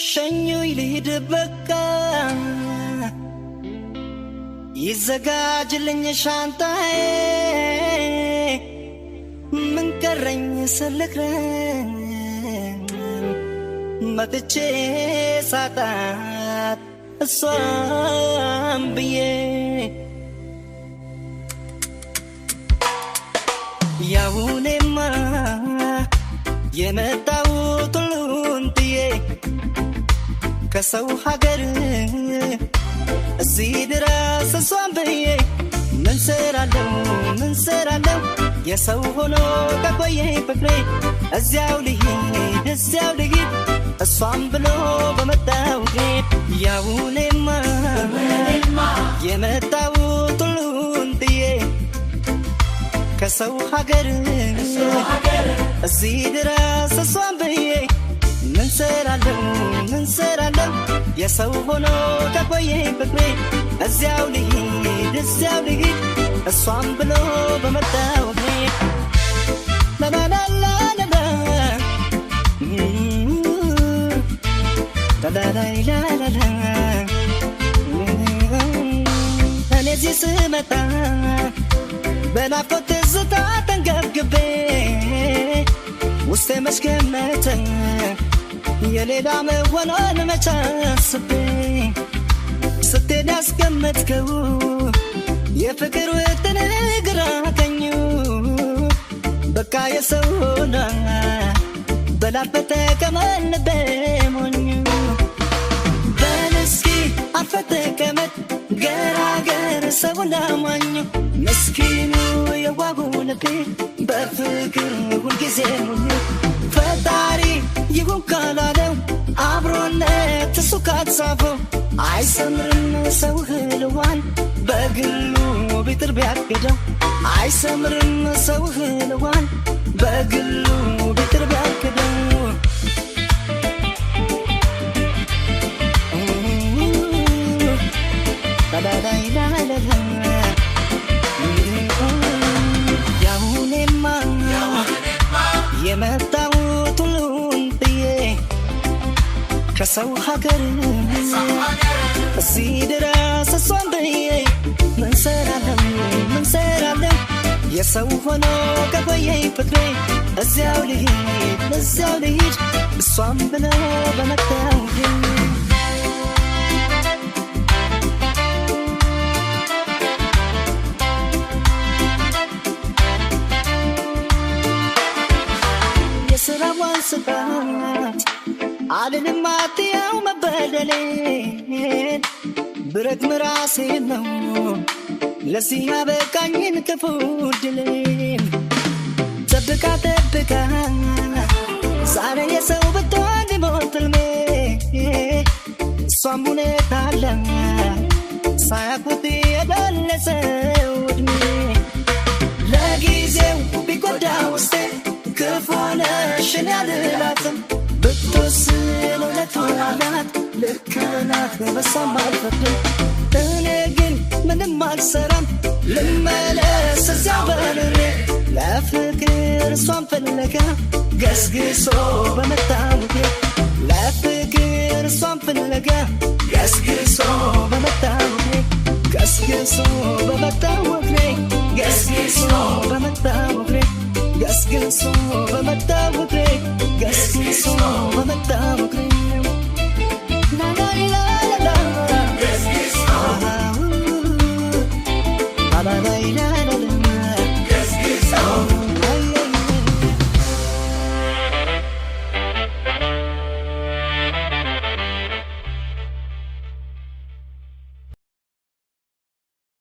ሸኙኝ ልሂድ በቃ ይዘጋጅልኝ ሻንጣዬ ምን ቀረኝ ስልክረኝ መጥቼ ሳጣት እሷም ብዬ ያውኔማ የመጣሁት ሁሉን ጥዬ ከሰው ሀገር እዚህ ድረስ እሷን ብዬ ምን ሰራለሁ የሰው ሆኖ ከቆየኝ ፍቅሬ እዚያው ልሂድ እሷን ብሎ በመጣው ጌት ያውኔማ የመጣሁት ሁሉን ጥዬ ከሰው ሀገር እዚህ ድረስ እሷን ብዬ ምን ሰራለሁ የሰው ሆኖ ከቆየኝ ፍቅሬ እዚያው ልሂድ እሷን ብሎ በመጣው ጌት ላላላላላ ላላላላላ እኔ እዚህ ስመጣ በናፍቆት ትዝታ ተንገብግቤ ውስጤ መሽገመተ የሌላ መሆኗን መች አስቤ ስትሄድ ያስቀመጥከው የፍቅር ውጥን ግራ ቀኙ በቃ የሰው ሆና በላፈተ ከማንበ ሞኙ በል እስኪ አርፈህ ተቀመጥ ገራገር ሰው ላማኙ ምስኪኑ የዋጉ ልቤ በፍቅር ሁልጊዜ ሙሉ ፈጣሪ ይሁን ካላለው አብሮነት እሱ ካጻፈው አይሰምርም ሰው ህልዋን በግሉ ቢጥር ቢያግደው አይሰምርም ሰው ህልዋን በግሉ ቢጥር ቢያግደው ላላላላላ ያውኔማ የመጣሁት ሁሉን ጥዬ ከሰው ሀገር እዚህ ድረስ እሷን ብዬ ምን ሰራለሁ የሰው ሆኖ ከቆየኝ ፍቅሬ እዚያው ልሂድ እሷን ብሎ በመጣው የስራዋን ስጣት አልልም አትያው መበደሌን ብረት ምራሴ ነው ለዚህ ያበቃኝን ክፉ ድሌን ጠብቃ ዛሬ የሰው ብትሆን ሞት ሕልሜ እሷም ሁኔታ አለ ሳያውቁት የደለሰው ዕድሜ ለጊዜው ቢጎዳ ውስጤ ክፉ ነሽን ያልላትም ብትወስን እውነቱን አላት ልክ ናት በሷም አልፈርድም እኔ ግን ምንም አልሰራም ልመለስ እዚያው በርሬ ለፍቅር እሷን ፍለጋ ገስግሶ በመጣው ለፍቅር እሷን ፍለጋ ገስግሶ በመጣው